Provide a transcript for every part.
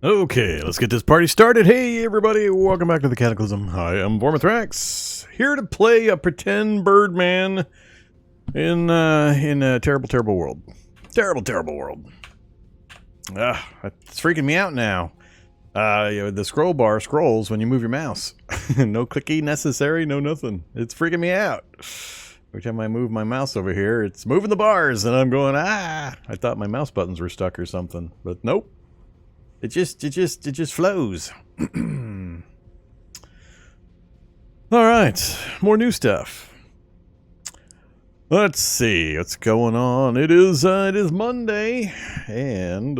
Okay, let's get this party started. Hey, everybody, welcome back to the Cataclysm. Hi, I'm Vorm, here to play a pretend Birdman in a terrible, terrible world. Terrible world. It's freaking me out now. The scroll bar scrolls when you move your mouse. No clicky necessary, no nothing. It's freaking me out. Every time I move my mouse over here, it's moving the bars, and I'm going, I thought my mouse buttons were stuck or something, but nope. It just flows. All right, more new stuff. Let's see what's going on. It is Monday, and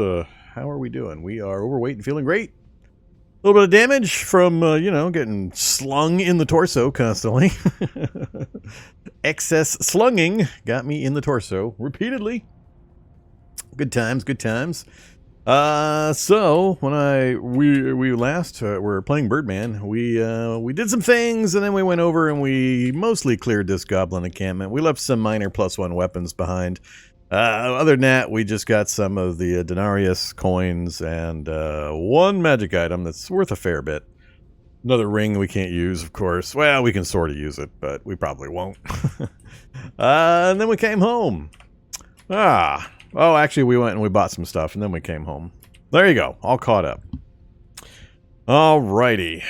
how are we doing? We are overweight and feeling great. A little bit of damage from getting slung in the torso constantly. Excess slunging got me in the torso repeatedly. Good times, good times. So when we last were playing Birdman, we did some things, and then we went over and we mostly cleared this goblin encampment. We left some minor +1 weapons behind. Other than that, we just got some of the denarius coins and one magic item that's worth a fair bit. Another ring we can't use, of course. Well, we can sort of use it, but we probably won't. And then we came home. Oh, actually, we went and we bought some stuff, and then we came home. There you go. All caught up. Alrighty.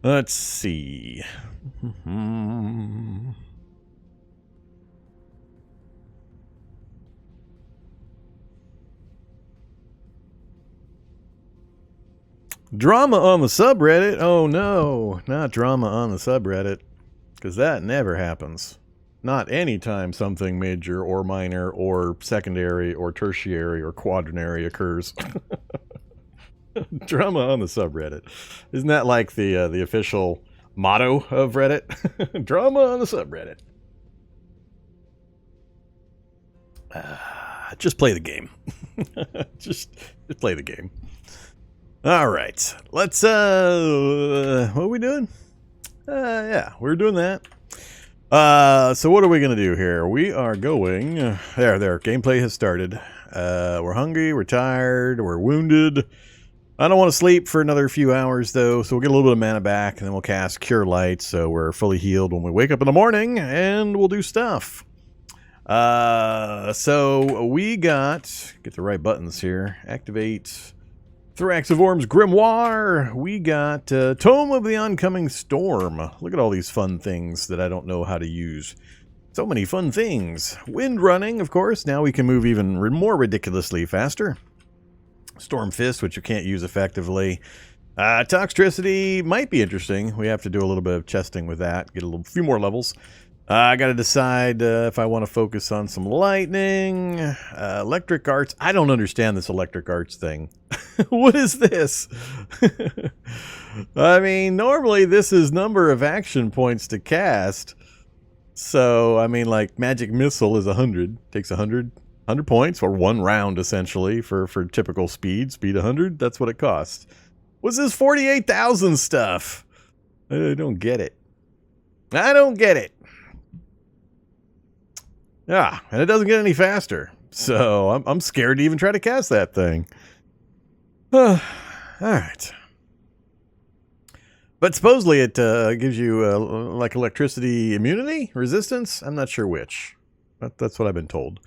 Let's see. Drama on the subreddit? Oh, no. Not drama on the subreddit. Because that never happens. Not anytime something major or minor or secondary or tertiary or quaternary occurs. Drama on the subreddit. Isn't that like the official motto of Reddit? Drama on the subreddit. Just play the game. just play the game. All right. Let's, what are we doing? Yeah, we're doing that. So what are we going to do here? We are going... There. Gameplay has started. We're hungry, we're tired, we're wounded. I don't want to sleep for another few hours, though, so we'll get a little bit of mana back, and then we'll cast Cure Light, so we're fully healed when we wake up in the morning, and we'll do stuff. So we got... Get the right buttons here. Activate... Vorm's Grimoire. We got Tome of the Oncoming Storm. Look at all these fun things that I don't know how to use. So many fun things. Wind Running, of course. Now we can move even more ridiculously faster. Storm Fist, which you can't use effectively. Toxtricity might be interesting. We have to do a little bit of chesting with that. Get a few more levels. I got to decide if I want to focus on some lightning, electric arts. I don't understand this electric arts thing. What is this? I mean, normally this is number of action points to cast. So, I mean, like magic missile is 100. Takes 100 points or one round essentially for typical speed. Speed 100. That's what it costs. What's this 48,000 stuff? I don't get it. I don't get it. Yeah, and it doesn't get any faster. So I'm scared to even try to cast that thing. All right. But supposedly it gives you like electricity immunity, resistance. I'm not sure which. That's what I've been told.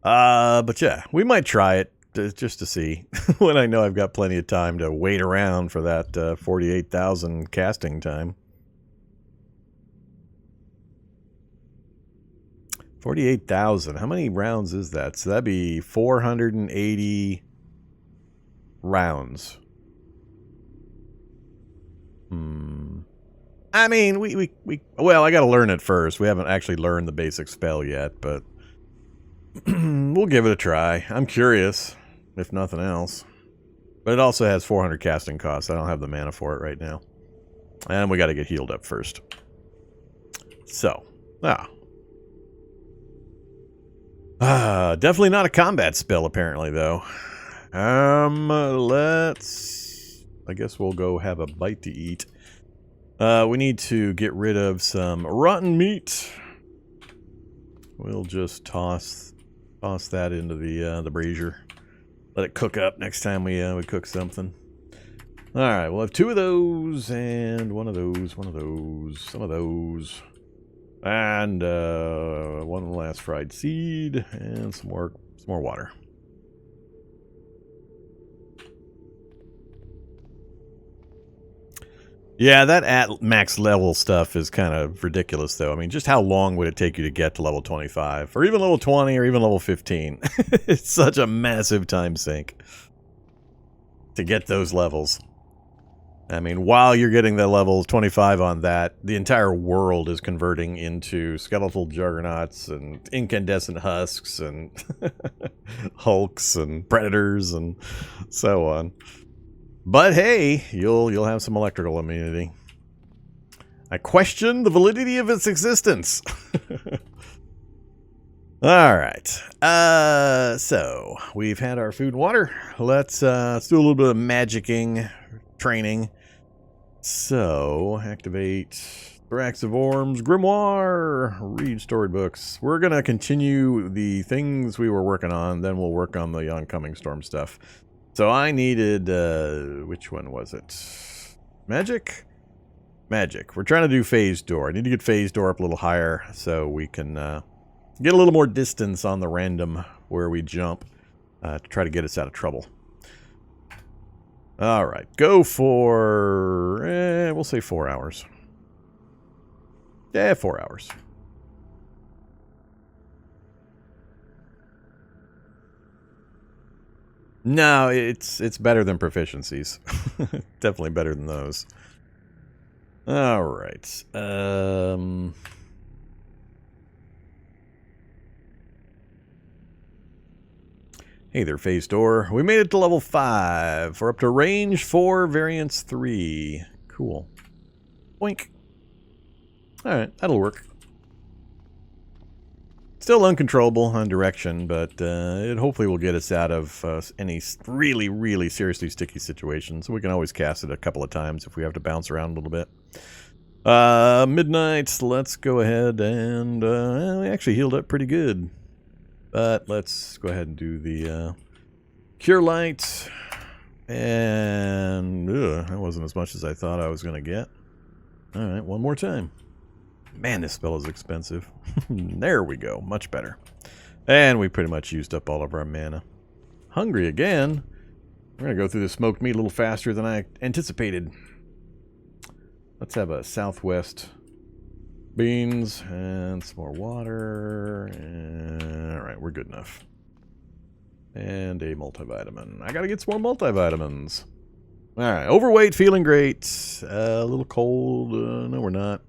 But yeah, we might try it just to see when I know I've got plenty of time to wait around for that 48,000 casting time. 48,000. How many rounds is that? So that'd be 480 rounds. I mean, well, I got to learn it first. We haven't actually learned the basic spell yet, but we'll give it a try. I'm curious, if nothing else. But it also has 400 casting costs. I don't have the mana for it right now. And we got to get healed up first. So, definitely not a combat spell, apparently, though. I guess we'll go have a bite to eat. We need to get rid of some rotten meat. We'll just toss Toss that into the brazier. Let it cook up next time we cook something. All right, we'll have 2 of those and one of those, some of those, and one last fried seed and some more water. Yeah, that at max level stuff is kind of ridiculous, though. I mean, just how long would it take you to get to level 25? Or even level 20 or even level 15? It's such a massive time sink to get those levels. I mean, while you're getting the level 25 on that, the entire world is converting into skeletal juggernauts and incandescent husks and hulks and predators and so on. But hey, you'll have some electrical immunity. I question the validity of its existence. Alright. So, we've had our food and water. Let's do a little bit of magicking training. So, activate Thorax of Vorm's Grimoire. Read storybooks. We're going to continue the things we were working on, then we'll work on the oncoming storm stuff. So I needed, which one was it? Magic? Magic. We're trying to do phase door. I need to get phase door up a little higher so we can get a little more distance on the random where we jump to try to get us out of trouble. All right. Go for, we'll say 4 hours. Yeah, 4 hours. No, it's better than proficiencies. Definitely better than those. All right. Hey there, phase door. We made it to level 5. We're up to range 4, variance 3. Cool. Boink. All right, that'll work. Still uncontrollable on direction, but it hopefully will get us out of any really, really seriously sticky situations. We can always cast it a couple of times if we have to bounce around a little bit. Midnight, let's go ahead and... we actually healed up pretty good. But let's go ahead and do the Cure Light. And that wasn't as much as I thought I was going to get. Alright, one more time. Man, this spell is expensive. There we go. Much better. And we pretty much used up all of our mana. Hungry again. We're going to go through the smoked meat a little faster than I anticipated. Let's have a southwest beans and some more water. Alright, we're good enough. And a multivitamin. I got to get some more multivitamins. Alright, overweight, feeling great. A little cold. No, we're not.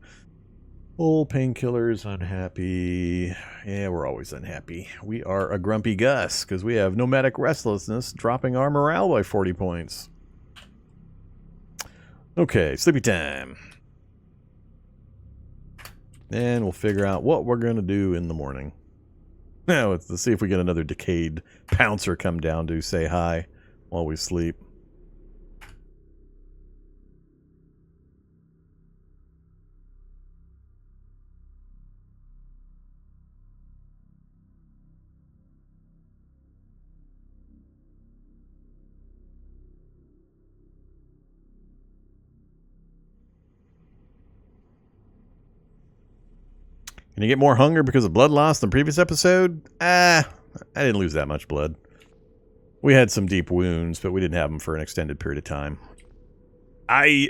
Full painkillers, unhappy. Yeah, we're always unhappy. We are a grumpy Gus, because we have nomadic restlessness, dropping our morale by 40 points. Okay, sleepy time. And we'll figure out what we're going to do in the morning. Now, let's see if we get another decayed pouncer come down to say hi while we sleep. Can you get more hunger because of blood loss than previous episode? I didn't lose that much blood. We had some deep wounds, but we didn't have them for an extended period of time. I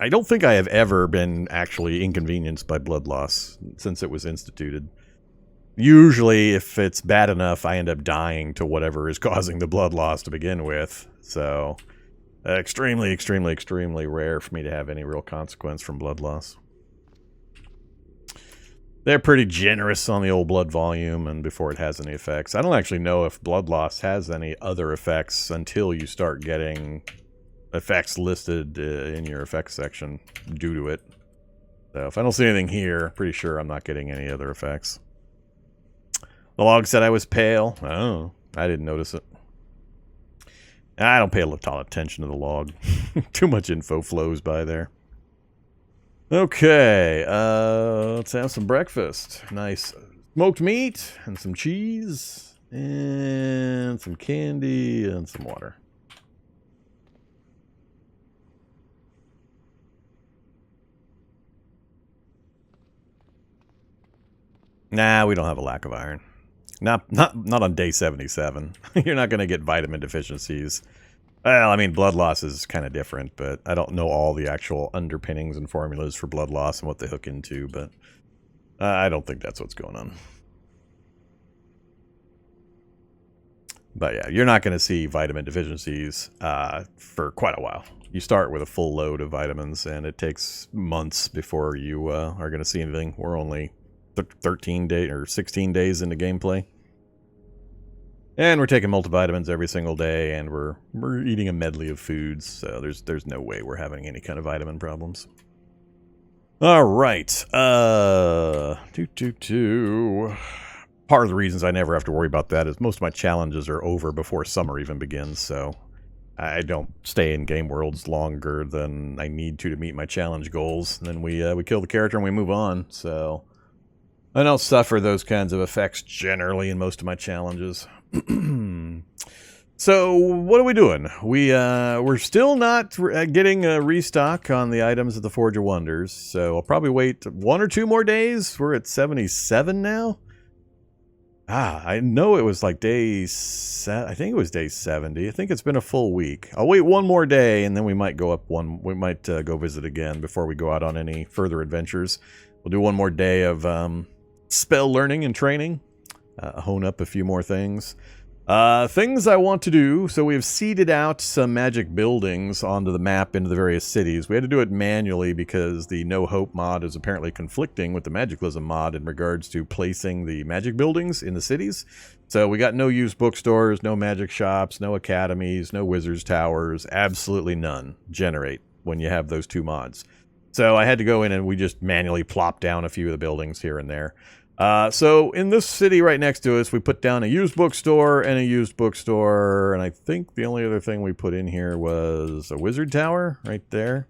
don't think I have ever been actually inconvenienced by blood loss since it was instituted. Usually, if it's bad enough, I end up dying to whatever is causing the blood loss to begin with. So, extremely, extremely, extremely rare for me to have any real consequence from blood loss. They're pretty generous on the old blood volume and before it has any effects. I don't actually know if blood loss has any other effects until you start getting effects listed in your effects section due to it. So if I don't see anything here, pretty sure I'm not getting any other effects. The log said I was pale. Oh, I didn't notice it. I don't pay a lot of attention to the log. Too much info flows by there. Okay, let's have some breakfast. Nice smoked meat and some cheese and some candy and some water. Nah, we don't have a lack of iron. Not on day 77. You're not going to get vitamin deficiencies. Well, I mean, blood loss is kind of different, but I don't know all the actual underpinnings and formulas for blood loss and what they hook into, but I don't think that's what's going on. But yeah, you're not going to see vitamin deficiencies for quite a while. You start with a full load of vitamins, and it takes months before you are going to see anything. We're only 13 days or 16 days into gameplay. And we're taking multivitamins every single day, and we're eating a medley of foods, so there's no way we're having any kind of vitamin problems. All right. Part of the reasons I never have to worry about that is most of my challenges are over before summer even begins, so I don't stay in game worlds longer than I need to meet my challenge goals. And then we kill the character and we move on, so I don't suffer those kinds of effects generally in most of my challenges. So what are we doing? We're still not getting a restock on the items of the Forge of Wonders, so I'll probably wait 1 or 2 more days. We're at 77 now. I know it was like I think it was day 70. I think it's been a full week. I'll wait 1 more day, and then we might go up one. We might go visit again before we go out on any further adventures. We'll do 1 more day of spell learning and training. Hone up a few more things. Things I want to do. So we have seeded out some magic buildings onto the map into the various cities. We had to do it manually because the No Hope mod is apparently conflicting with the Magiclysm mod in regards to placing the magic buildings in the cities. So we got no used bookstores, no magic shops, no academies, no wizards towers, absolutely none generate when you have those 2 mods. So I had to go in and we just manually plop down a few of the buildings here and there. So in this city right next to us, we put down a used bookstore and a used bookstore, and I think the only other thing we put in here was a wizard tower right there.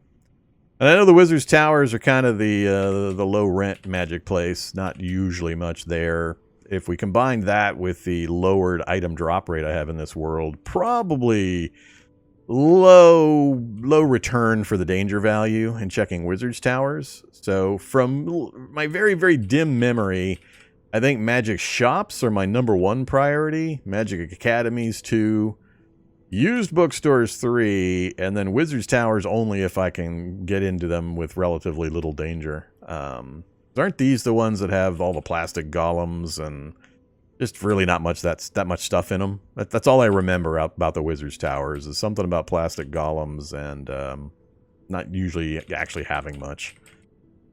And I know the wizard's towers are kind of the low rent magic place, not usually much there. If we combine that with the lowered item drop rate I have in this world, probably low return for the danger value in checking wizards towers. So from my very, very dim memory, I think magic shops are my #1 priority, magic academies 2, used bookstores 3, and then wizards towers only if I can get into them with relatively little danger. Aren't these the ones that have all the plastic golems and just really not much that much stuff in them? That's all I remember about the wizards towers, is something about plastic golems and not usually actually having much.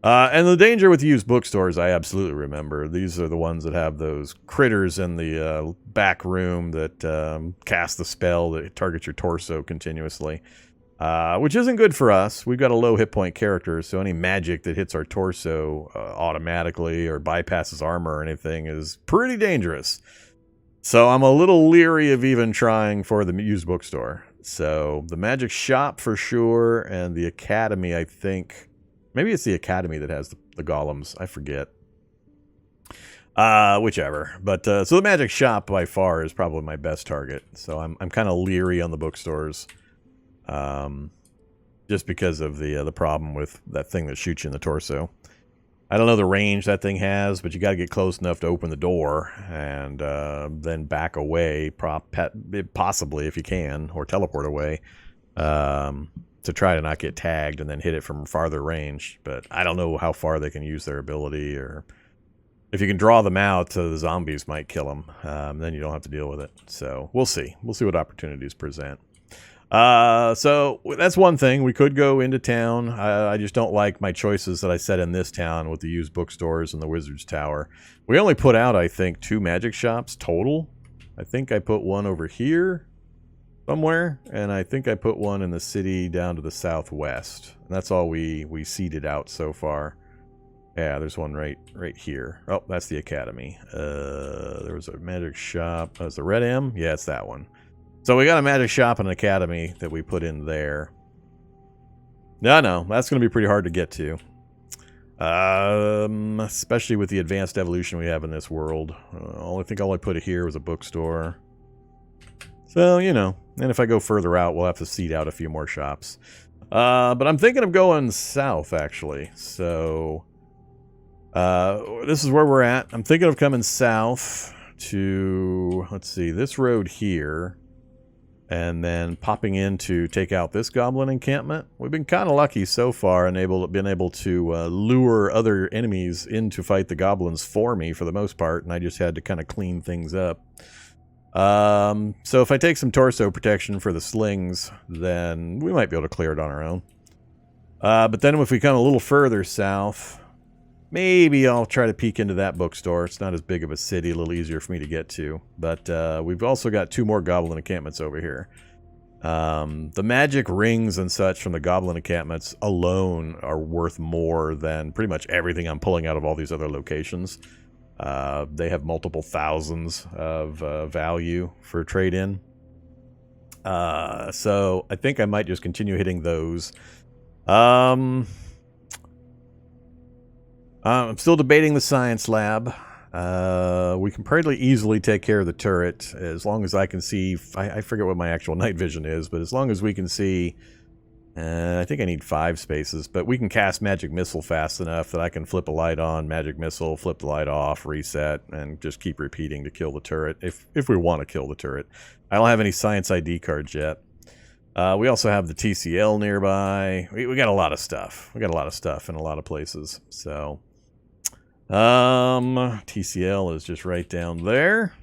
And the danger with used bookstores, I absolutely remember. These are the ones that have those critters in the back room that cast the spell that targets your torso continuously, which isn't good for us. We've got a low hit point character, so any magic that hits our torso automatically or bypasses armor or anything is pretty dangerous. So I'm a little leery of even trying for the used bookstore. So the magic shop for sure, and the academy, I think. Maybe it's the academy that has the golems. I forget. Whichever. But so the magic shop by far is probably my best target. So I'm kind of leery on the bookstores, just because of the problem with that thing that shoots you in the torso. I don't know the range that thing has, but you got to get close enough to open the door and then back away, possibly if you can, or teleport away. To try to not get tagged and then hit it from farther range. But I don't know how far they can use their ability, or if you can draw them out, the zombies might kill them. Then you don't have to deal with it. So we'll see. We'll see what opportunities present. So that's one thing. We could go into town. I just don't like my choices that I set in this town with the used bookstores and the wizard's tower. We only put out, I think, 2 magic shops total. I think I put one over here somewhere, and I think I put one in the city down to the southwest. And that's all we seeded out so far. Yeah, there's one right here. Oh, that's the academy. There was a magic shop. Oh, it's the Red M? Yeah, it's that one. So we got a magic shop and an academy that we put in there. No, that's going to be pretty hard to get to. Especially with the advanced evolution we have in this world. I think all I put here was a bookstore. So, you know, and if I go further out, we'll have to seed out a few more shops. But I'm thinking of going south, actually. So, this is where we're at. I'm thinking of coming south to, let's see, this road here. And then popping in to take out this goblin encampment. We've been kind of lucky so far and been able to lure other enemies in to fight the goblins for me for the most part. And I just had to kind of clean things up. So if I take some torso protection for the slings, then we might be able to clear it on our own. But then if we come a little further south, maybe I'll try to peek into that bookstore. It's not as big of a city, a little easier for me to get to. But we've also got 2 more goblin encampments over here. The magic rings and such from the goblin encampments alone are worth more than pretty much everything I'm pulling out of all these other locations. They have multiple thousands of value for trade-in. So I think I might just continue hitting those. I'm still debating the science lab. We can pretty easily take care of the turret as long as I can see. I forget what my actual night vision is, but as long as we can see, I think I need 5 spaces, but we can cast magic missile fast enough that I can flip a light on, magic missile, flip the light off, reset, and just keep repeating to kill the turret if we want to kill the turret. I don't have any science ID cards yet. We also have the TCL nearby. We got a lot of stuff. We got a lot of stuff in a lot of places. So, TCL is just right down there.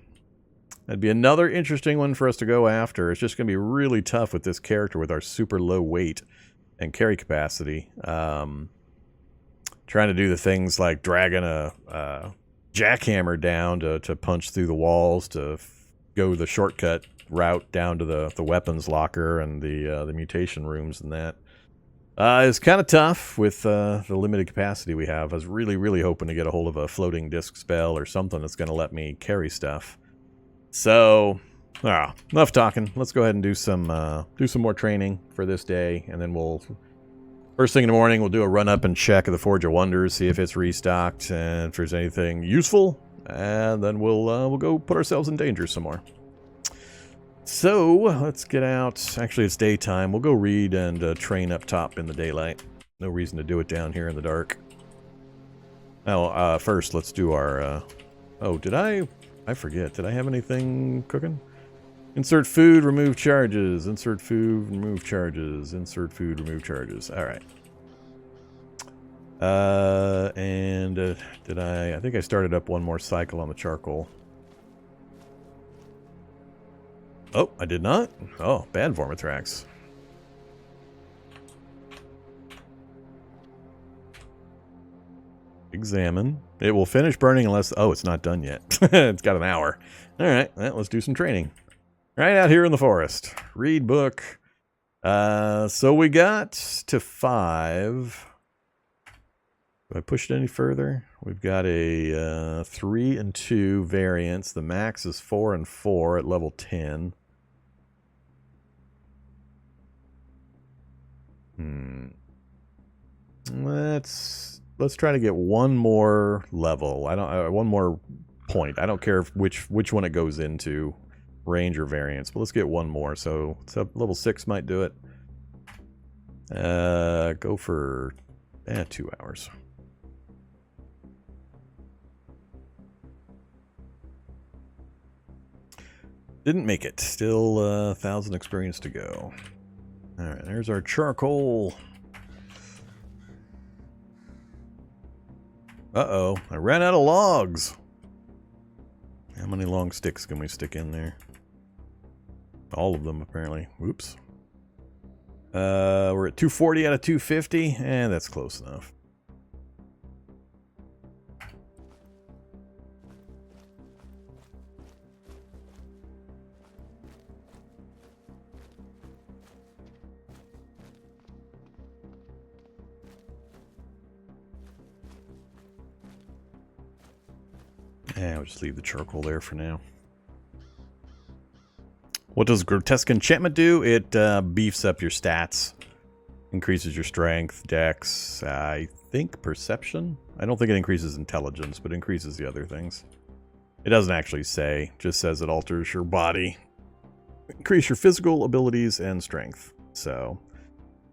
That'd be another interesting one for us to go after. It's just going to be really tough with this character with our super low weight and carry capacity. Trying to do the things like dragging a jackhammer down to punch through the walls to go the shortcut route down to the weapons locker and the mutation rooms and that. It's kind of tough with the limited capacity we have. I was really hoping to get a hold of a floating disc spell or something that's going to let me carry stuff. So, enough talking. Let's go ahead and do some more training for this day, and then first thing in the morning we'll do a run up and check of the Forge of Wonders, see if it's restocked and if there's anything useful, and then we'll go put ourselves in danger some more. So let's get out. Actually, it's daytime. We'll go read and train up top in the daylight. No reason to do it down here in the dark. Now, first let's do our. Oh, did I forget. Did I have anything cooking? Insert food, remove charges. Insert food, remove charges. Insert food, remove charges. All right. Did I think I started up one more cycle on the charcoal. Oh, I did not? Oh, bad Vormithrax. Examine. It will finish burning unless... Oh, it's not done yet. It's got an hour. All right, well, let's do some training. Right out here in the forest. Read book. So we got to 5. Do I push it any further? We've got a 3 and 2 variance. The max is 4 and 4 at level 10. Let's try to get one more level. One more point. I don't care which one it goes into, range or variance, but let's get one more. So level 6 might do it. Go for 2 hours. Didn't make it. Still 1,000 experience to go. All right, there's our charcoal. Uh-oh, I ran out of logs. How many long sticks can we stick in there? All of them, apparently. Whoops. We're at 240 out of 250, and that's close enough. Yeah, I'll just leave the charcoal there for now. What does Grotesque Enchantment do? It beefs up your stats. Increases your strength, dex, I think perception. I don't think it increases intelligence, but increases the other things. It doesn't actually say, just says it alters your body. Increase your physical abilities and strength. So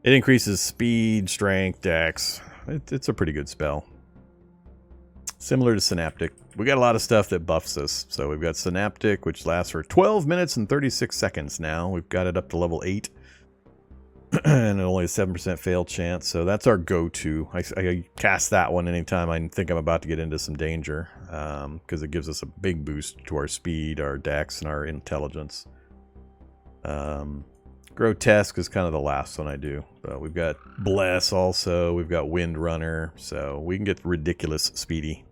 it increases speed, strength, dex. It's a pretty good spell. Similar to Synaptic. We got a lot of stuff that buffs us. So we've got Synaptic, which lasts for 12 minutes and 36 seconds now. We've got it up to level 8. And only a 7% fail chance. So that's our go-to. I cast that one anytime I think I'm about to get into some danger. Because it gives us a big boost to our speed, our dex, and our intelligence. Grotesque is kind of the last one I do. We've got Bless also. We've got Windrunner. So we can get ridiculous speedy.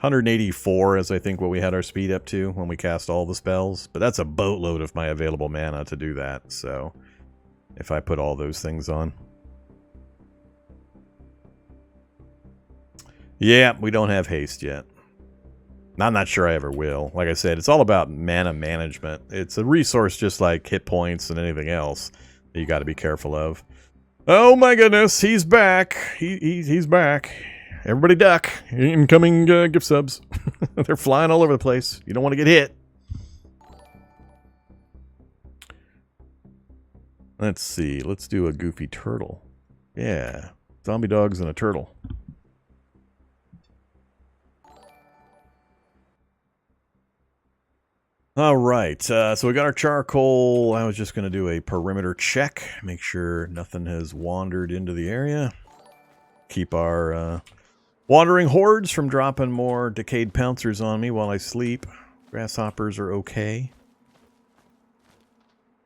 184 is I think what we had our speed up to when we cast all the spells. But that's a boatload of my available mana to do that. So if I put all those things on. Yeah, we don't have haste yet. I'm not sure I ever will. Like I said, it's all about mana management. It's a resource just like hit points and anything else that you got to be careful of. Oh my goodness, he's back. He's back. Everybody duck. Incoming gift subs. They're flying all over the place. You don't want to get hit. Let's see. Let's do a goofy turtle. Yeah. Zombie dogs and a turtle. All right, so we got our charcoal. I was just going to do a perimeter check. Make sure nothing has wandered into the area. Keep our wandering hordes from dropping more decayed pouncers on me while I sleep. Grasshoppers are okay.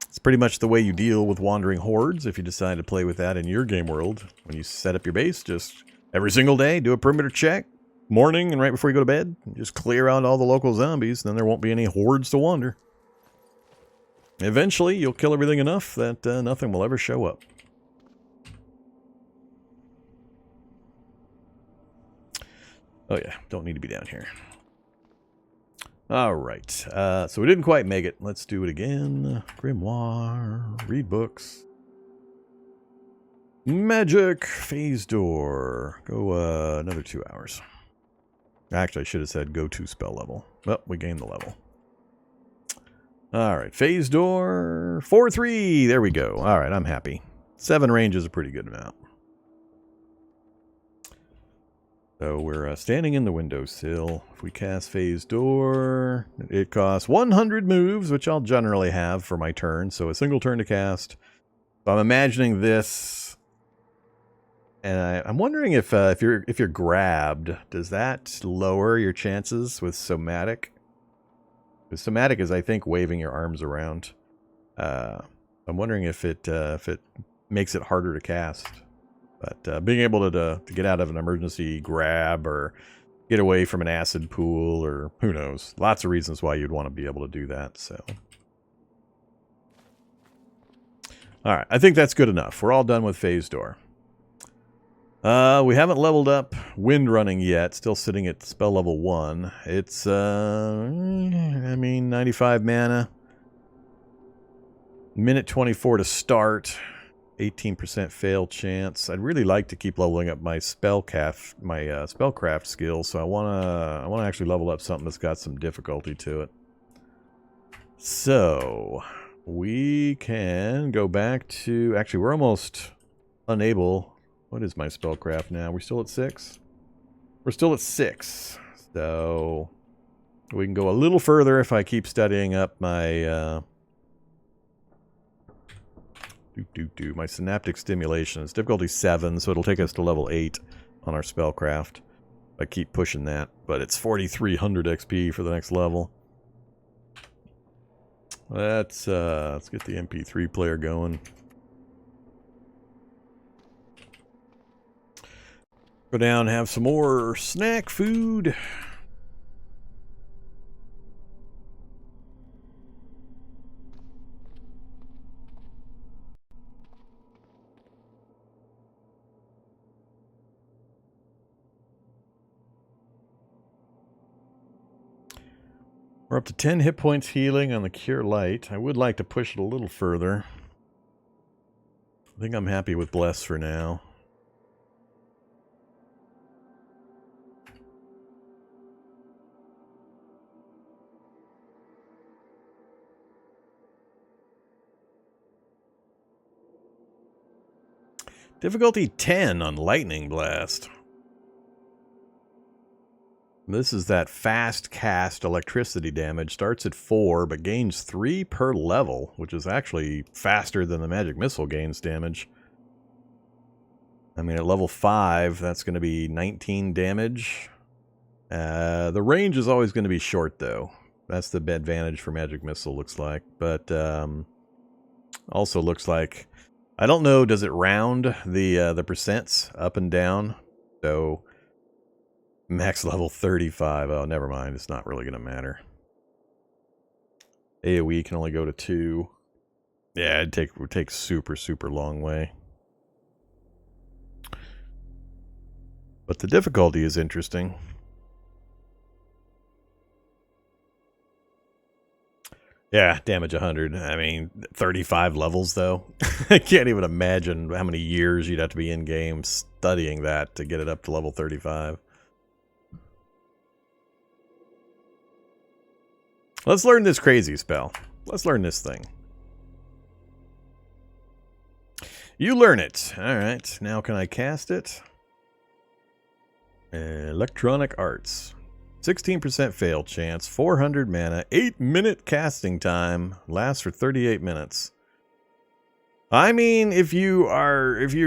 It's pretty much the way you deal with wandering hordes if you decide to play with that in your game world. When you set up your base, just every single day, do a perimeter check. Morning and right before you go to bed, just clear out all the local zombies, then there won't be any hordes to wander. Eventually, you'll kill everything enough that nothing will ever show up. Oh yeah, don't need to be down here. Alright, so we didn't quite make it. Let's do it again. Grimoire, read books. Magic, phase door. Go another 2 hours. Actually, I should have said go to spell level. Well, we gained the level. Alright, phase door 4-3. There we go. Alright, I'm happy. 7 range is a pretty good amount. So we're standing in the windowsill. If we cast phase door, it costs 100 moves, which I'll generally have for my turn. So a single turn to cast. So I'm imagining this. And I'm wondering if you're grabbed, does that lower your chances with somatic? Because somatic is, I think, waving your arms around. I'm wondering if it makes it harder to cast. But being able to get out of an emergency grab or get away from an acid pool or who knows, lots of reasons why you'd want to be able to do that. So, all right, I think that's good enough. We're all done with phase door. We haven't leveled up wind running yet. Still sitting at spell level 1. It's, I mean, 95 mana. Minute 24 to start. 18% fail chance. I'd really like to keep leveling up my spellcraft skills. So I wanna actually level up something that's got some difficulty to it. So we can go back to. Actually, we're almost unable. What is my spellcraft now? We're still at 6? We're still at 6. So we can go a little further if I keep studying up my my synaptic stimulation. It's difficulty 7, so it'll take us to level 8 on our spellcraft. I keep pushing that, but it's 4,300 XP for the next level. Let's get the MP3 player going. Go down and have some more snack food. We're up to 10 hit points healing on the Cure Light. I would like to push it a little further. I think I'm happy with Bless for now. Difficulty 10 on Lightning Blast. This is that fast cast electricity damage. Starts at 4, but gains 3 per level, which is actually faster than the Magic Missile gains damage. I mean, at level 5, that's going to be 19 damage. The range is always going to be short, though. That's the advantage for Magic Missile, looks like. But also looks like... I don't know, does it round the percents up and down? So... Max level 35. Oh, never mind. It's not really going to matter. AoE can only go to 2. Yeah, it would take super, super long way. But the difficulty is interesting. Yeah, damage 100. I mean, 35 levels, though. I can't even imagine how many years you'd have to be in-game studying that to get it up to level 35. Let's learn this crazy spell. Let's learn this thing. You learn it. Alright, now can I cast it? Electronic Arts. 16% fail chance, 400 mana, 8-minute casting time, lasts for 38 minutes. I mean, if you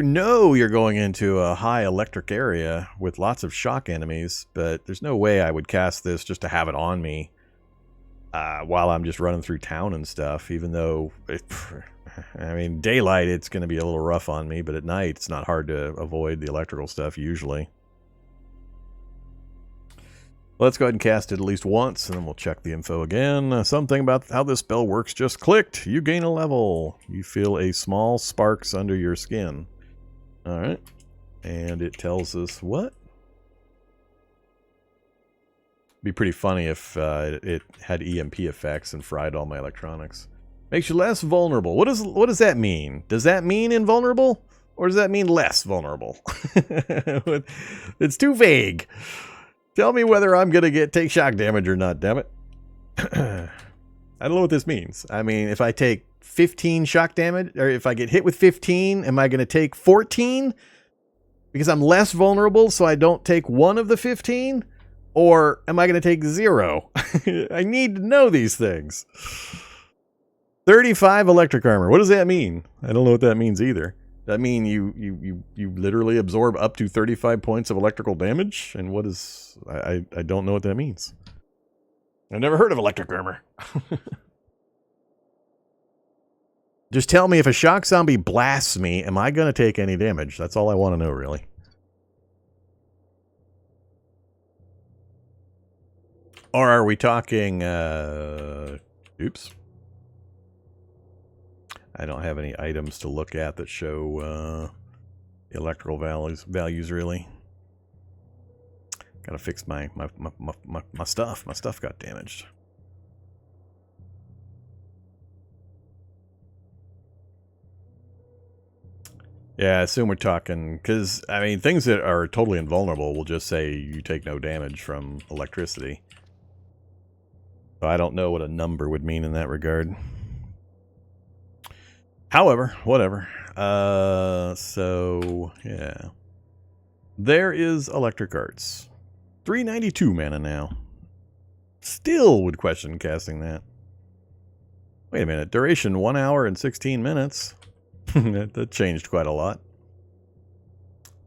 know you're going into a high electric area with lots of shock enemies, but there's no way I would cast this just to have it on me. While I'm just running through town and stuff, even though, I mean, daylight, it's going to be a little rough on me, but at night, it's not hard to avoid the electrical stuff, usually. Let's go ahead and cast it at least once, and then we'll check the info again. Something about how this spell works just clicked. You gain a level. You feel a small sparks under your skin. Alright. And it tells us what? Be pretty funny if it had EMP effects and fried all my electronics. Makes you less vulnerable. What does that mean? Does that mean invulnerable? Or does that mean less vulnerable? It's too vague. Tell me whether I'm going to take shock damage or not, damn it. I don't know what this means. I mean, if I take 15 shock damage, or if I get hit with 15, am I going to take 14? Because I'm less vulnerable, so I don't take one of the 15? Or am I going to take 0? I need to know these things. 35 electric armor. What does that mean? I don't know what that means either. Does that mean you literally absorb up to 35 points of electrical damage? And what is... I don't know what that means. I've never heard of electric armor. Just tell me if a shock zombie blasts me, am I going to take any damage? That's all I want to know, really. Or are we talking, oops. I don't have any items to look at that show electrical values really. Gotta fix my stuff. My stuff got damaged. Yeah, I assume we're talking, because, I mean, things that are totally invulnerable will just say you take no damage from electricity. So I don't know what a number would mean in that regard. However, whatever. So, yeah. There is Electric Arts. 392 mana now. Still would question casting that. Wait a minute. Duration 1 hour and 16 minutes. That changed quite a lot.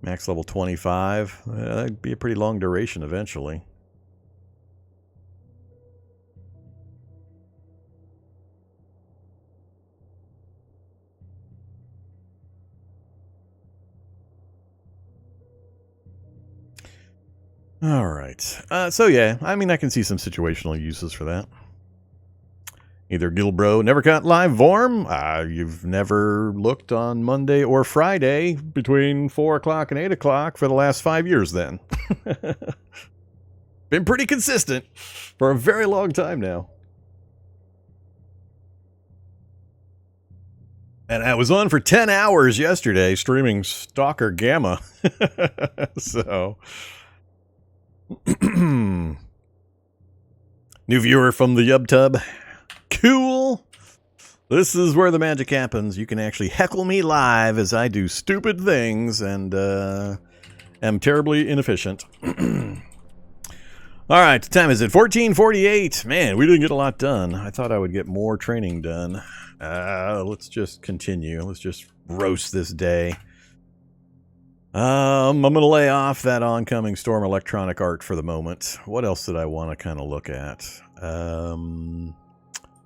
Max level 25. That'd be a pretty long duration eventually. All right. So yeah, I mean, I can see some situational uses for that. Either Gilbro never caught live Vorm. You've never looked on Monday or Friday between 4 o'clock and 8 o'clock for the last 5 years then. Been pretty consistent for a very long time now. And I was on for 10 hours yesterday streaming Stalker Gamma. So. New viewer from the YubTub. Cool. This is where the magic happens. You can actually heckle me live as I do stupid things and am terribly inefficient. All right, what time is it? 14:48. Man, we didn't get a lot done. I thought I would get more training done. Let's just continue. Let's just roast this day. I'm going to lay off that oncoming Storm electronic art for the moment. What else did I want to kind of look at?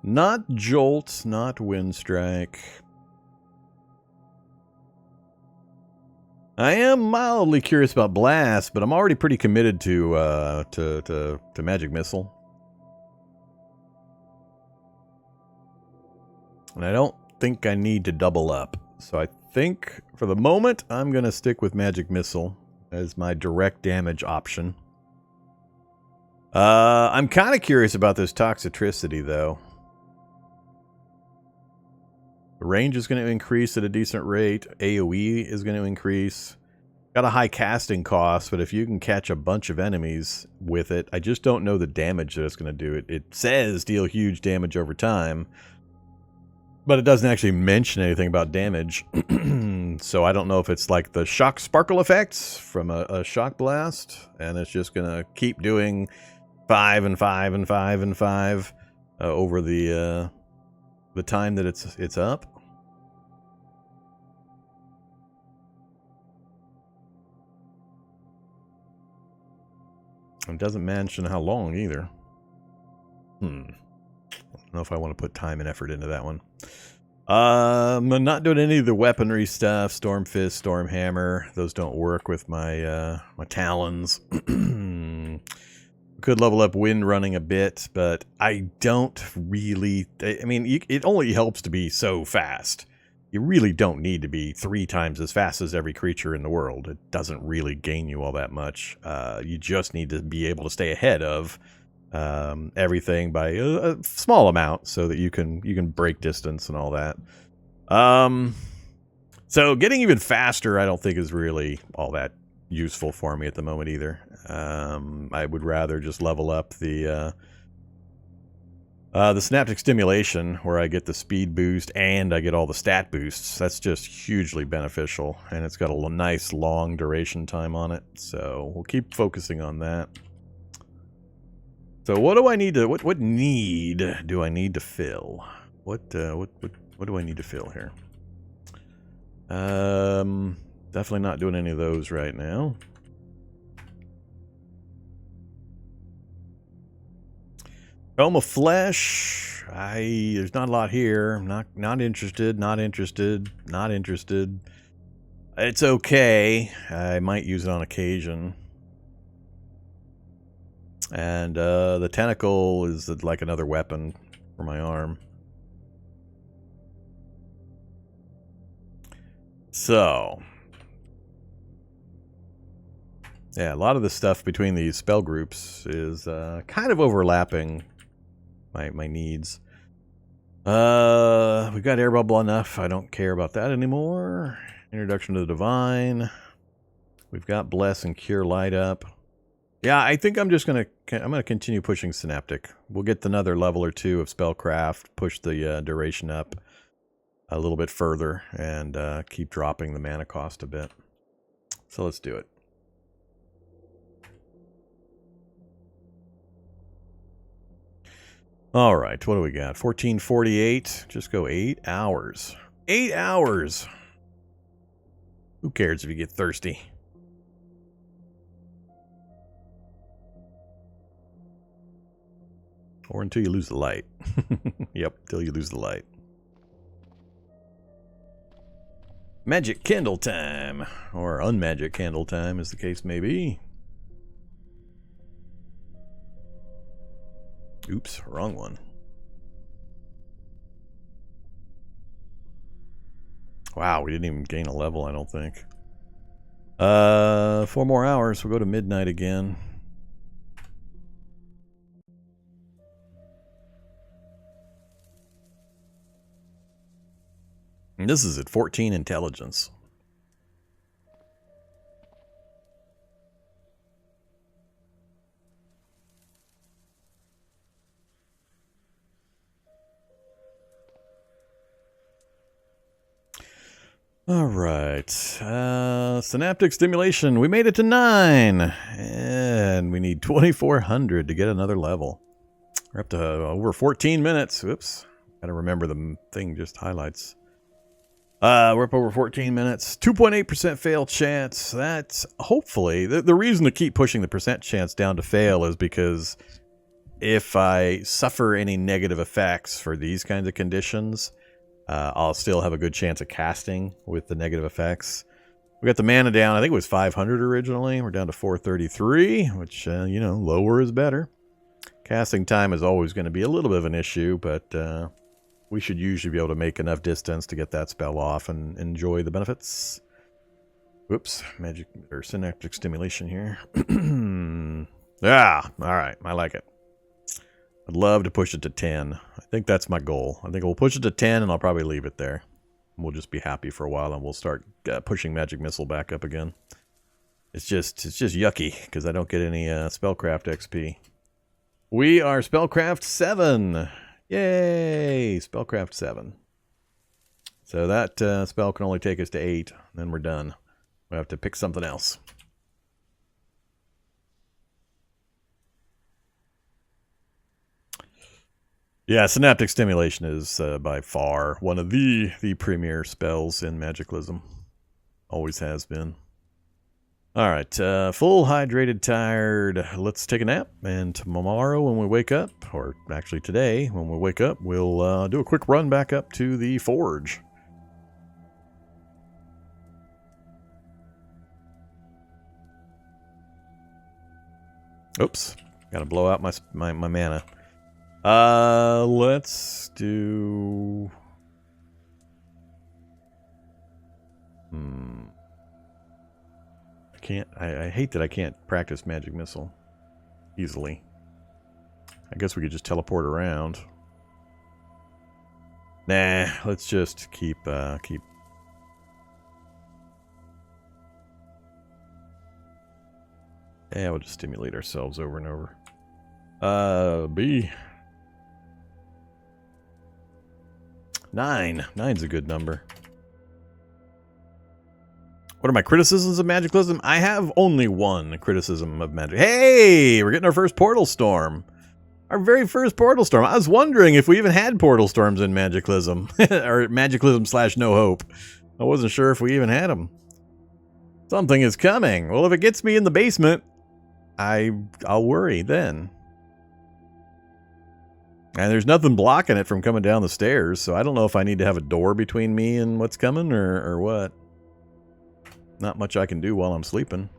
Not Jolt, not Windstrike. I am mildly curious about Blast, but I'm already pretty committed to Magic Missile. And I don't think I need to double up. So I think, for the moment, I'm going to stick with Magic Missile as my direct damage option. I'm kind of curious about this Toxicity, though. The range is going to increase at a decent rate. AoE is going to increase. Got a high casting cost, but if you can catch a bunch of enemies with it, I just don't know the damage that it's going to do. It says deal huge damage over time, but it doesn't actually mention anything about damage. So I don't know if it's like the shock sparkle effects from a shock blast, and it's just going to keep doing 5 and 5 and 5 and 5 over the time that it's up. It doesn't mention how long either. I don't know if I want to put time and effort into that one. I'm not doing any of the weaponry stuff. Storm Fist, Storm Hammer. Those don't work with my my talons. Could level up Wind Running a bit, but I don't really... I mean, it only helps to be so fast. You really don't need to be 3 times as fast as every creature in the world. It doesn't really gain you all that much. You just need to be able to stay ahead of everything by a small amount so that you can break distance and all that. So getting even faster, I don't think is really all that useful for me at the moment either. I would rather just level up the synaptic stimulation, where I get the speed boost and I get all the stat boosts. That's just hugely beneficial, and it's got a nice long duration time on it. So we'll keep focusing on that. So what do I need to? What need do I need to fill? What do I need to fill here? Definitely not doing any of those right now. Realm of Flesh. There's not a lot here. Not interested. Not interested. Not interested. It's okay. I might use it on occasion. And the tentacle is like another weapon for my arm. So, yeah, a lot of the stuff between these spell groups is kind of overlapping my needs. We've got Air Bubble enough. I don't care about that anymore. Introduction to the Divine. We've got Bless and Cure Light up. Yeah, I think I'm just gonna continue pushing Synaptic. We'll get another level or 2 of Spellcraft, push the duration up a little bit further, and keep dropping the mana cost a bit. So let's do it. All right, what do we got? 14:48. Just go 8 hours. 8 hours. Who cares if you get thirsty? Or until you lose the light. Yep, till you lose the light. Magic candle time. Or unmagic candle time, as the case may be. Oops, wrong one. Wow, we didn't even gain a level, I don't think. 4 more hours. We'll go to midnight again. And this is at 14 intelligence. All right. Synaptic stimulation. We made it to 9. And we need 2,400 to get another level. We're up to over 14 minutes. Oops. Gotta remember the thing just highlights. We're up over 14 minutes. 2.8% fail chance. That's hopefully... The reason to keep pushing the percent chance down to fail is because if I suffer any negative effects for these kinds of conditions... I'll still have a good chance of casting with the negative effects. We got the mana down. I think it was 500 originally. We're down to 433, which, you know, lower is better. Casting time is always going to be a little bit of an issue, but we should usually be able to make enough distance to get that spell off and enjoy the benefits. Whoops, magic or synaptic stimulation here. Ah, all right, I like it. I'd love to push it to 10. I think that's my goal. I think we'll push it to 10 and I'll probably leave it there. We'll just be happy for a while and we'll start pushing Magic Missile back up again. It's just yucky because I don't get any Spellcraft XP. We are Spellcraft 7. Yay! Spellcraft 7. So that spell can only take us to 8. Then we're done. We have to pick something else. Yeah, Synaptic Stimulation is by far one of the premier spells in Magiclysm. Always has been. All right, full, hydrated, tired. Let's take a nap, and tomorrow when we wake up, or actually today when we wake up, we'll do a quick run back up to the Forge. Oops, gotta blow out my mana. Let's do... I hate that I can't practice Magic Missile easily. I guess we could just teleport around. Nah, let's just keep... Yeah, we'll just stimulate ourselves over and over. B... 9. 9's a good number. What are my criticisms of Magiclysm? I have only one criticism of Magic. Hey! We're getting our first Portal Storm. Our very first Portal Storm. I was wondering if we even had Portal Storms in Magiclysm. Or Magiclysm / No Hope. I wasn't sure if we even had them. Something is coming. Well, if it gets me in the basement, I'll worry then. And there's nothing blocking it from coming down the stairs, so I don't know if I need to have a door between me and what's coming or what. Not much I can do while I'm sleeping.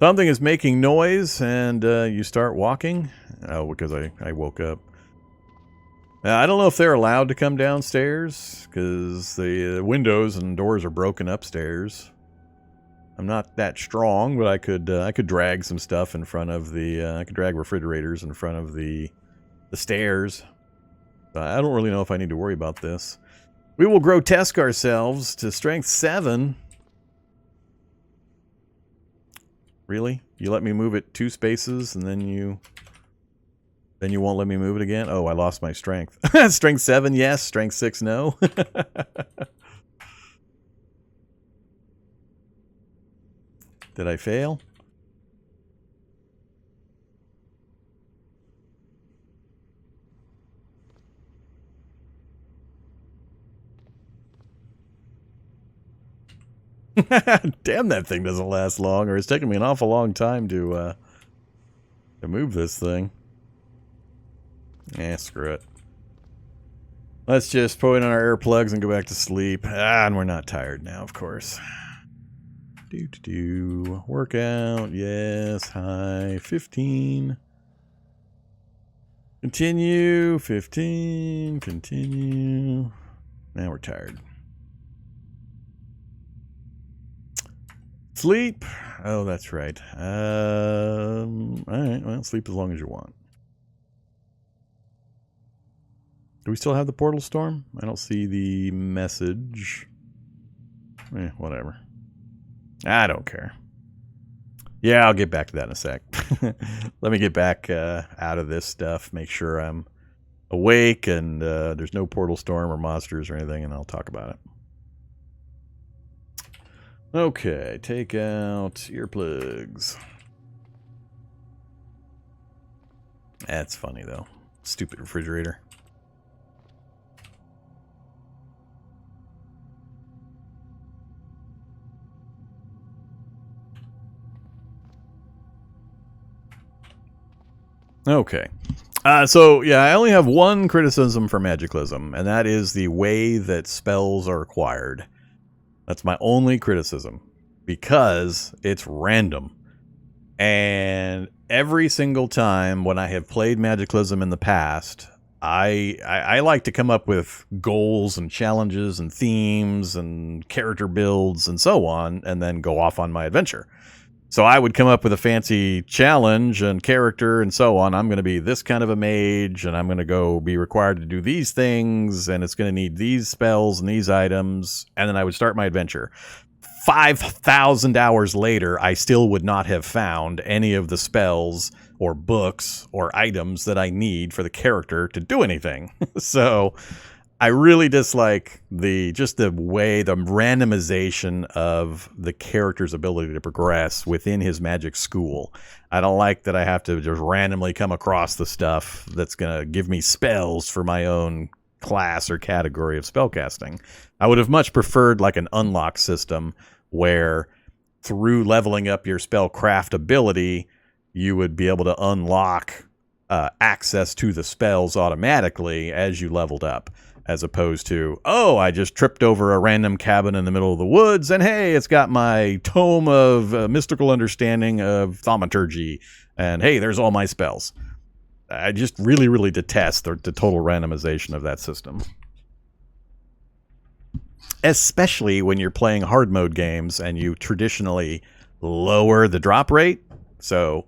Something is making noise, and you start walking. Oh, because I woke up. I don't know if they're allowed to come downstairs, because the windows and doors are broken upstairs. I'm not that strong, but I could drag some stuff in front of the... I could drag refrigerators in front of the stairs. I don't really know if I need to worry about this. We will grotesque ourselves to strength 7. Really? You let me move it 2 spaces and then you won't let me move it again? Oh, I lost my strength. Strength 7, yes. Strength 6, no. Did I fail? Damn, that thing doesn't last long, or it's taking me an awful long time to move this thing. Screw it. Let's just put in our earplugs and go back to sleep. And we're not tired now, of course. Workout, yes, high, 15. Continue, 15, continue. Now we're tired. Sleep. Oh, that's right. Alright, well, sleep as long as you want. Do we still have the portal storm? I don't see the message. Whatever. I don't care. Yeah, I'll get back to that in a sec. Let me get back out of this stuff, make sure I'm awake and there's no portal storm or monsters or anything, and I'll talk about it. Okay, take out earplugs. That's funny, though. Stupid refrigerator. Okay. So, yeah, I only have one criticism for Magiclysm, and that is the way that spells are acquired. That's my only criticism, because it's random. And every single time when I have played Magiclysm in the past, I like to come up with goals and challenges and themes and character builds and so on, and then go off on my adventure. So I would come up with a fancy challenge and character and so on. I'm going to be this kind of a mage, and I'm going to go be required to do these things, and it's going to need these spells and these items, and then I would start my adventure. 5,000 hours later, I still would not have found any of the spells or books or items that I need for the character to do anything. So I really dislike the randomization of the character's ability to progress within his magic school. I don't like that I have to just randomly come across the stuff that's going to give me spells for my own class or category of spellcasting. I would have much preferred like an unlock system where through leveling up your spellcraft ability, you would be able to unlock access to the spells automatically as you leveled up, as opposed to, oh, I just tripped over a random cabin in the middle of the woods, and hey, it's got my Tome of Mystical Understanding of Thaumaturgy, and hey, there's all my spells. I just really, really detest the total randomization of that system. Especially when you're playing hard mode games and you traditionally lower the drop rate. So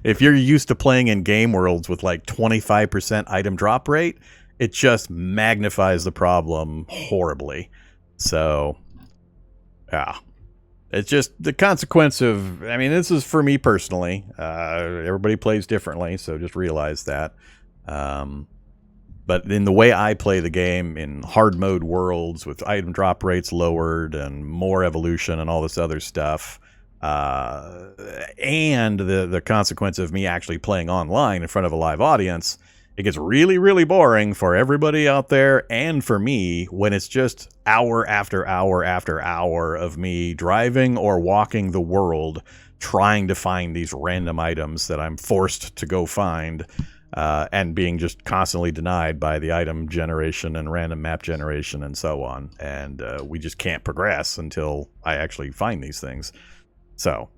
if you're used to playing in game worlds with like 25% item drop rate, it just magnifies the problem horribly. So, yeah. It's just the consequence of, I mean, this is for me personally. Everybody plays differently, so just realize that. But in the way I play the game in hard mode worlds with item drop rates lowered and more evolution and all this other stuff, and the consequence of me actually playing online in front of a live audience, it gets really, really boring for everybody out there and for me when it's just hour after hour after hour of me driving or walking the world trying to find these random items that I'm forced to go find, and being just constantly denied by the item generation and random map generation and so on. And we just can't progress until I actually find these things. So,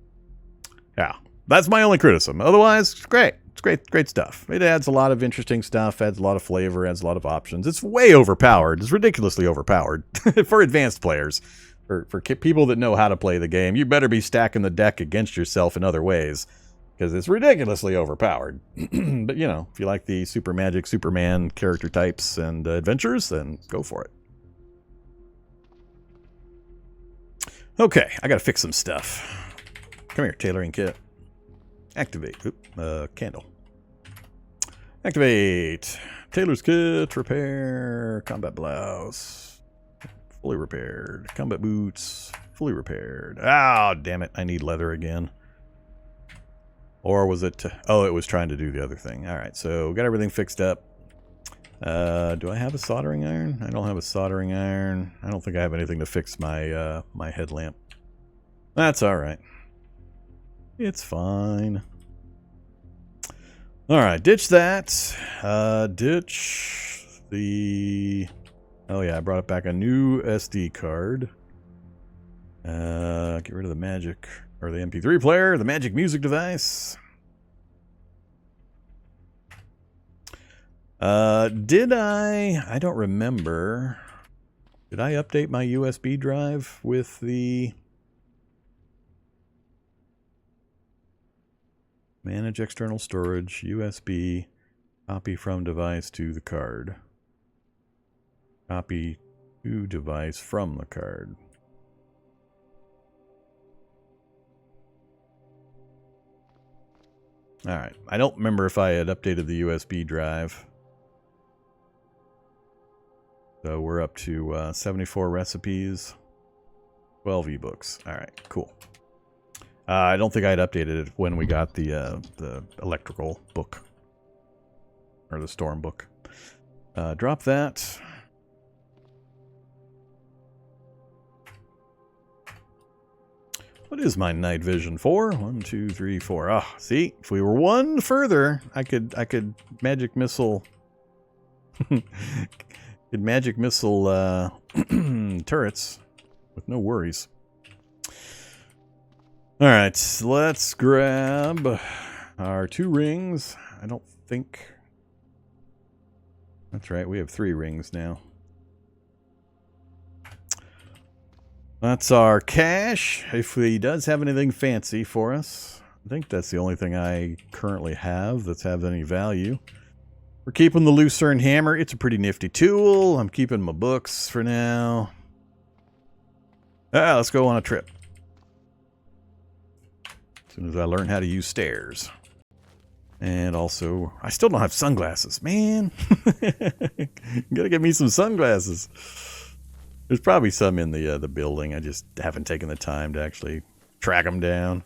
yeah, that's my only criticism. Otherwise, it's great. It's great stuff. It adds a lot of interesting stuff, adds a lot of flavor, adds a lot of options. It's way overpowered. It's ridiculously overpowered for advanced players. For people that know how to play the game, you better be stacking the deck against yourself in other ways, because it's ridiculously overpowered. But, you know, if you like the Super Magic, Superman character types and adventures, then go for it. Okay, I gotta fix some stuff. Come here, tailoring kit. Activate. Candle. Activate. Tailor's kit. Repair. Combat blouse. Fully repaired. Combat boots. Fully repaired. Ah, damn it. I need leather again. Or was it... oh, it was trying to do the other thing. Alright, so got everything fixed up. Do I have a soldering iron? I don't have a soldering iron. I don't think I have anything to fix my my headlamp. That's alright. It's fine. Alright, ditch that. Ditch the... oh yeah, I brought it back a new SD card. Get rid of the magic... or the MP3 player, the magic music device. Did I don't remember. Did I update my USB drive with the manage external storage, USB, copy from device to the card? Copy to device from the card. Alright, I don't remember if I had updated the USB drive. So we're up to 74 recipes, 12 ebooks. Alright, cool. I don't think I had updated it when we got the electrical book. Or the storm book. Drop that. What is my night vision for? 1, 2, 3, 4. Ah, see, if we were one further, I could magic missile. Could magic missile turrets with no worries. All right, let's grab our 2 rings. I don't think. That's right, we have 3 rings now. That's our cash. If he does have anything fancy for us, I think that's the only thing I currently have that's have any value. We're keeping the Lucerne hammer. It's a pretty nifty tool. I'm keeping my books for now. Let's go on a trip. As soon as I learn how to use stairs. And also, I still don't have sunglasses. Man, gotta get me some sunglasses. There's probably some in the building. I just haven't taken the time to actually track them down.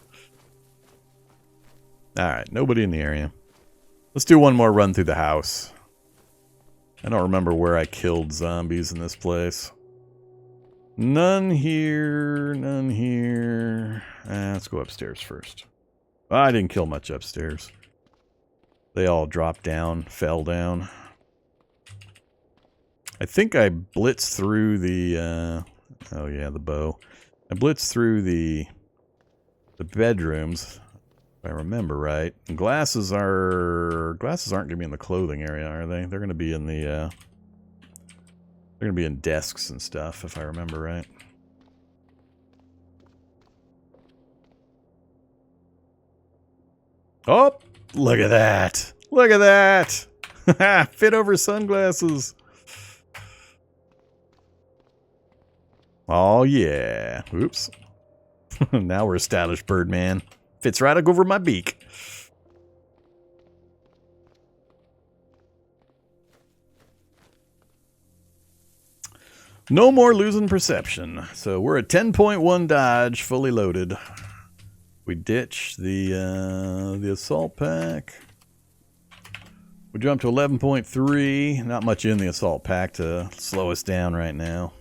Alright, nobody in the area. Let's do one more run through the house. I don't remember where I killed zombies in this place. None here, none here. Let's go upstairs first. I didn't kill much upstairs. They all dropped down, fell down. I think I blitzed through the, oh yeah, the bow. I blitzed through the bedrooms, if I remember right. And glasses aren't going to be in the clothing area, are they? They're going to be in the, they're going to be in desks and stuff, if I remember right. Oh, look at that. Look at that. Fit over sunglasses. Oh, yeah. Oops. Now we're established, Birdman. Fits right over my beak. No more losing perception. So we're at 10.1 dodge, fully loaded. We ditch the assault pack. We jump to 11.3. Not much in the assault pack to slow us down right now.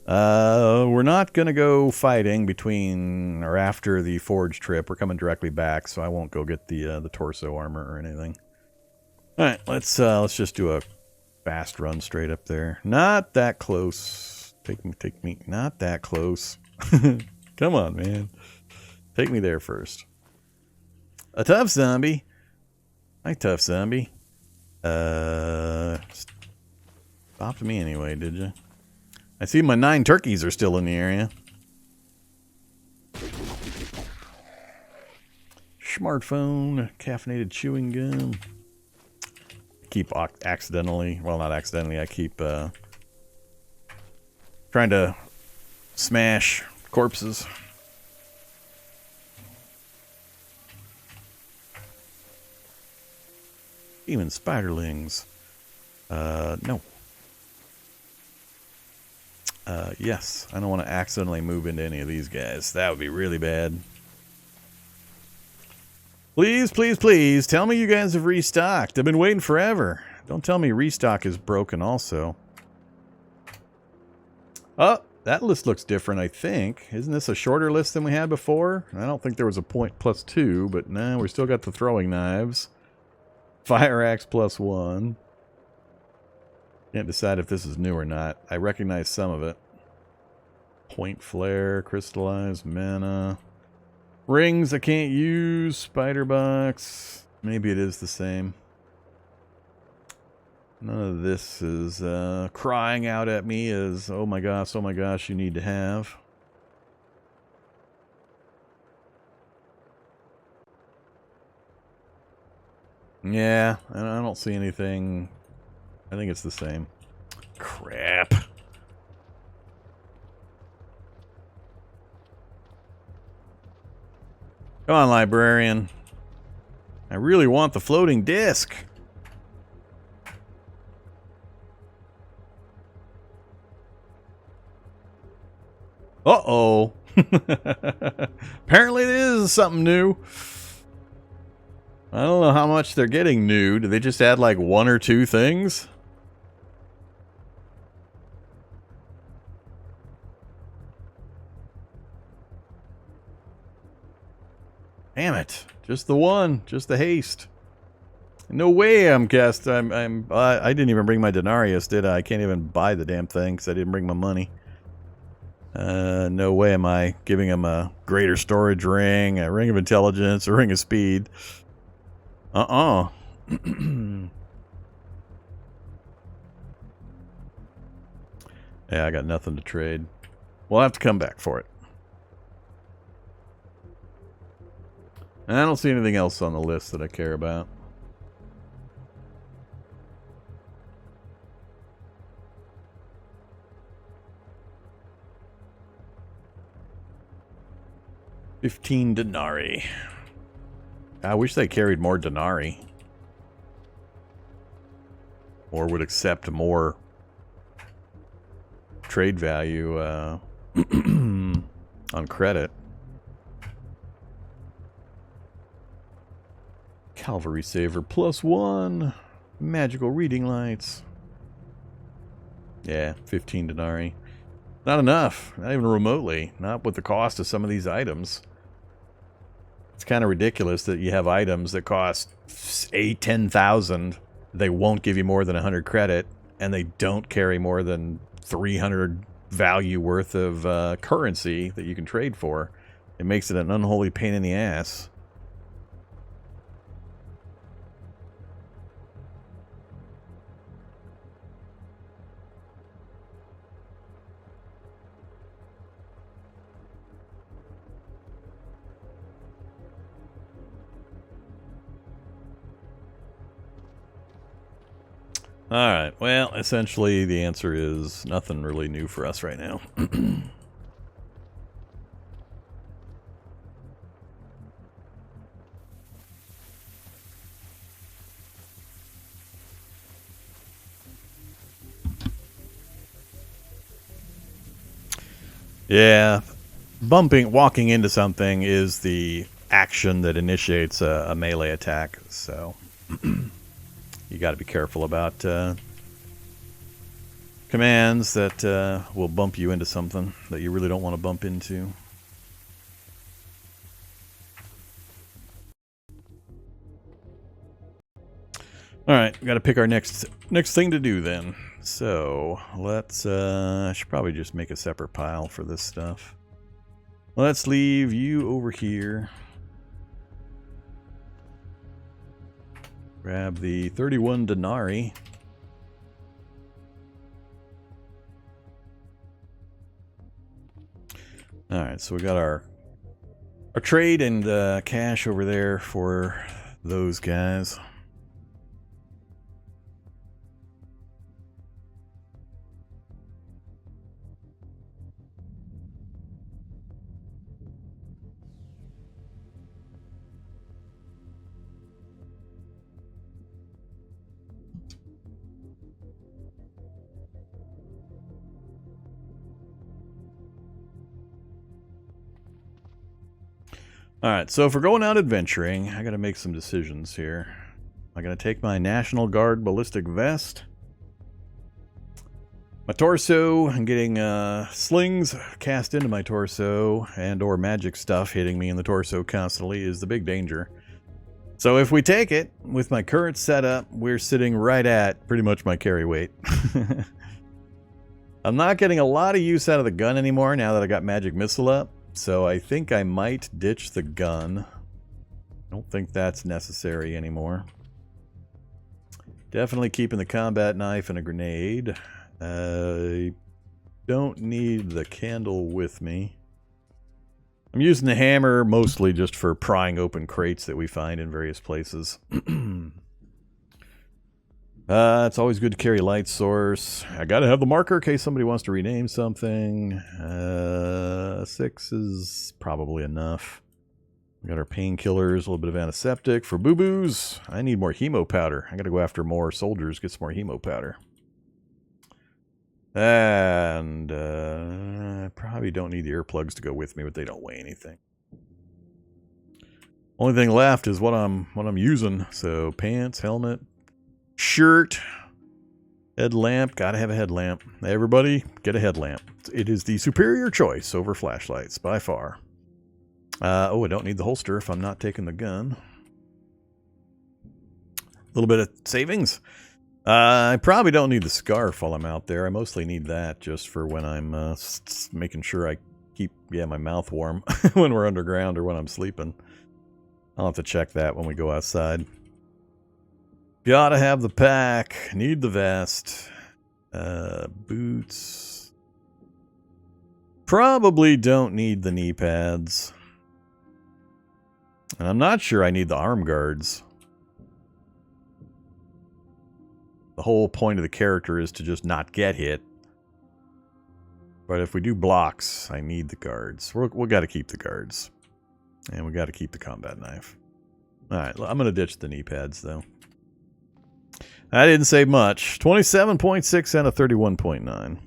We're not going to go fighting between or after the forge trip. We're coming directly back, so I won't go get the torso armor or anything. All right, let's just do a fast run straight up there. Not that close. Take me. Not that close. Come on, man. Take me there first. A tough zombie. Hi, tough zombie. Stopped me anyway, did you? I see my 9 turkeys are still in the area. Smartphone, caffeinated chewing gum. Keep accidentally, well, not accidentally, I keep trying to smash corpses. Even spiderlings. No. Yes, I don't want to accidentally move into any of these guys. That would be really bad. Please, please, please, tell me you guys have restocked. I've been waiting forever. Don't tell me restock is broken also. Oh, that list looks different, I think. Isn't this a shorter list than we had before? I don't think there was a .+2, but nah, we still got the throwing knives. Fire axe +1. Can't decide if this is new or not. I recognize some of it. Point flare, crystallized mana. Rings I can't use. Spider box. Maybe it is the same. None of this is crying out at me as, oh my gosh, you need to have. Yeah, I don't see anything. I think it's the same. Crap. Come on, librarian. I really want the floating disc. Uh-oh. Apparently it is something new. I don't know how much they're getting new. Do they just add like 1 or 2 things? Damn it. Just the one. Just the haste. No way I didn't even bring my denarius, did I? I can't even buy the damn thing because I didn't bring my money. No way am I giving him a greater storage ring, a ring of intelligence, a ring of speed. Yeah, I got nothing to trade. We'll have to come back for it. I don't see anything else on the list that I care about. $15 denarii. I wish they carried more denarii. Or would accept more trade value on credit. Cavalry Saver +1. Magical Reading Lights. Yeah, 15 denarii. Not enough. Not even remotely. Not with the cost of some of these items. It's kind of ridiculous that you have items that cost 10,000. They won't give you more than 100 credit, and they don't carry more than 300 value worth of currency that you can trade for. It makes it an unholy pain in the ass. Alright, well, essentially the answer is nothing really new for us right now. Yeah, walking into something is the action that initiates a melee attack, so... You got to be careful about commands that will bump you into something that you really don't want to bump into. Alright, got to pick our next thing to do then. So, let's... I should probably just make a separate pile for this stuff. Let's leave you over here. Grab the 31 denarii. Alright, so we got our trade and cash over there for those guys. Alright, so if we're going out adventuring, I gotta make some decisions here. I'm gonna take my National Guard ballistic vest. My torso, I'm getting slings cast into my torso, and or magic stuff hitting me in the torso constantly is the big danger. So if we take it, with my current setup, we're sitting right at pretty much my carry weight. I'm not getting a lot of use out of the gun anymore now that I got magic missile up. So I think I might ditch the gun. I don't think that's necessary anymore. Definitely keeping the combat knife and a grenade. I don't need the candle with me. I'm using the hammer mostly just for prying open crates that we find in various places. It's always good to carry light source. I gotta have the marker in case somebody wants to rename something. 6 is probably enough. We got our painkillers, a little bit of antiseptic for boo-boos. I need more hemo powder. I gotta go after more soldiers, get some more hemo powder. And I probably don't need the earplugs to go with me, but they don't weigh anything. Only thing left is what I'm using. So pants, helmet, shirt, headlamp. Gotta have a headlamp. Everybody, get a headlamp. It is the superior choice over flashlights by far. Oh, I don't need the holster if I'm not taking the gun. A little bit of savings. I probably don't need the scarf while I'm out there. I mostly need that just for when I'm making sure I keep my mouth warm when we're underground or when I'm sleeping. I'll have to check that when we go outside. Gotta have the pack. Need the vest. Boots. Probably don't need the knee pads. And I'm not sure I need the arm guards. The whole point of the character is to just not get hit. But if we do blocks, I need the guards. We've got to keep the guards. And we got to keep the combat knife. Alright, I'm going to ditch the knee pads, though. I didn't save much. 27.6 and a 31.9.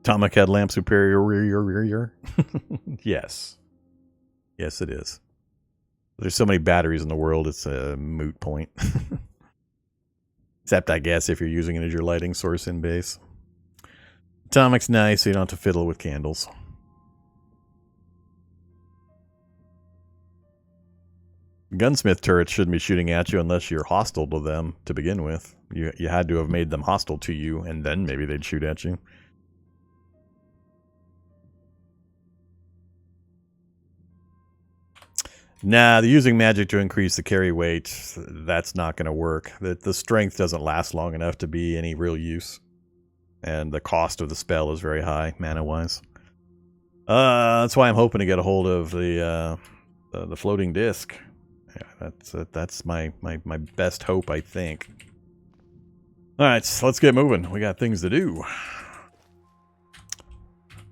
Atomic headlamp superior. Yes. Yes, it is. There's so many batteries in the world, it's a moot point. Except, I guess, if you're using it as your lighting source in base. Atomic's nice, so you don't have to fiddle with candles. Gunsmith turrets shouldn't be shooting at you unless you're hostile to them to begin with. You had to have made them hostile to you, and then maybe they'd shoot at you. Nah, they're using magic to increase the carry weight. That's not going to work. The strength doesn't last long enough to be any real use. And the cost of the spell is very high, mana-wise. That's why I'm hoping to get a hold of the floating disc. Yeah, that's my best hope, I think. Alright, so let's get moving. We got things to do.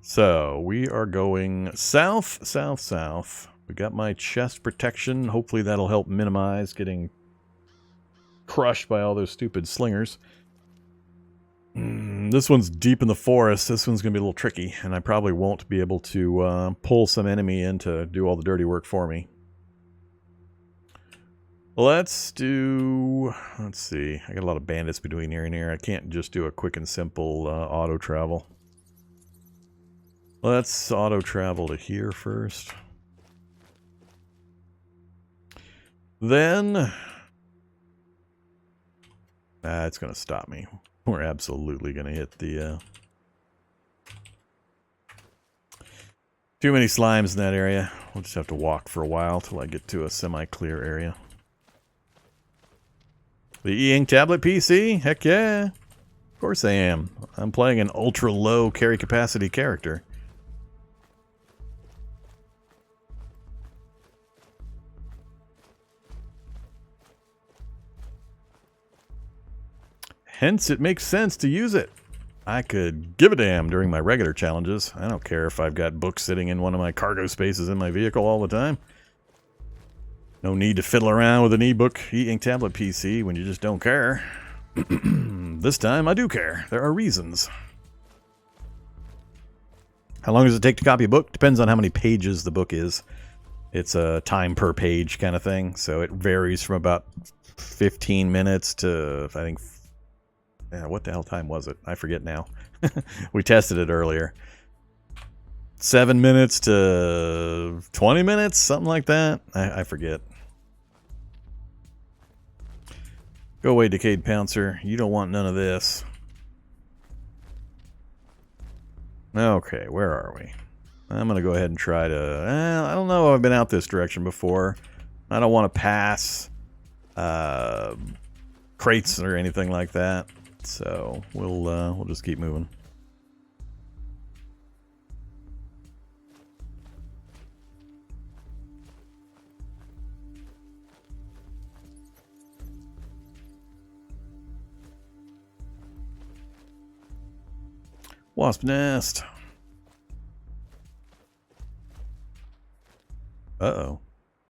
So, we are going south, south, south. We got my chest protection. Hopefully that'll help minimize getting crushed by all those stupid slingers. This one's deep in the forest. This one's going to be a little tricky, and I probably won't be able to pull some enemy in to do all the dirty work for me. Let's see. I got a lot of bandits between here and here. I can't just do a quick and simple auto travel. Let's auto travel to here first. Then, it's going to stop me. We're absolutely going to hit the, too many slimes in that area. We'll just have to walk for a while till I get to a semi-clear area. The E-Ink tablet PC? Heck yeah. Of course I am. I'm playing an ultra-low carry capacity character. Hence, it makes sense to use it. I could give a damn during my regular challenges. I don't care if I've got books sitting in one of my cargo spaces in my vehicle all the time. No need to fiddle around with an e-book, e-ink tablet PC when you just don't care. This time, I do care. There are reasons. How long does it take to copy a book? Depends on how many pages the book is. It's a time per page kind of thing, so it varies from about 15 minutes to, I think, what the hell time was it? I forget now. We tested it earlier. 7 minutes to 20 minutes, something like that. I forget. Go away, Decayed Pouncer. You don't want none of this. Okay, where are we? I'm going to go ahead and try to... I don't know if I've been out this direction before. I don't want to pass crates or anything like that. So we'll just keep moving. Wasp nest. Uh-oh.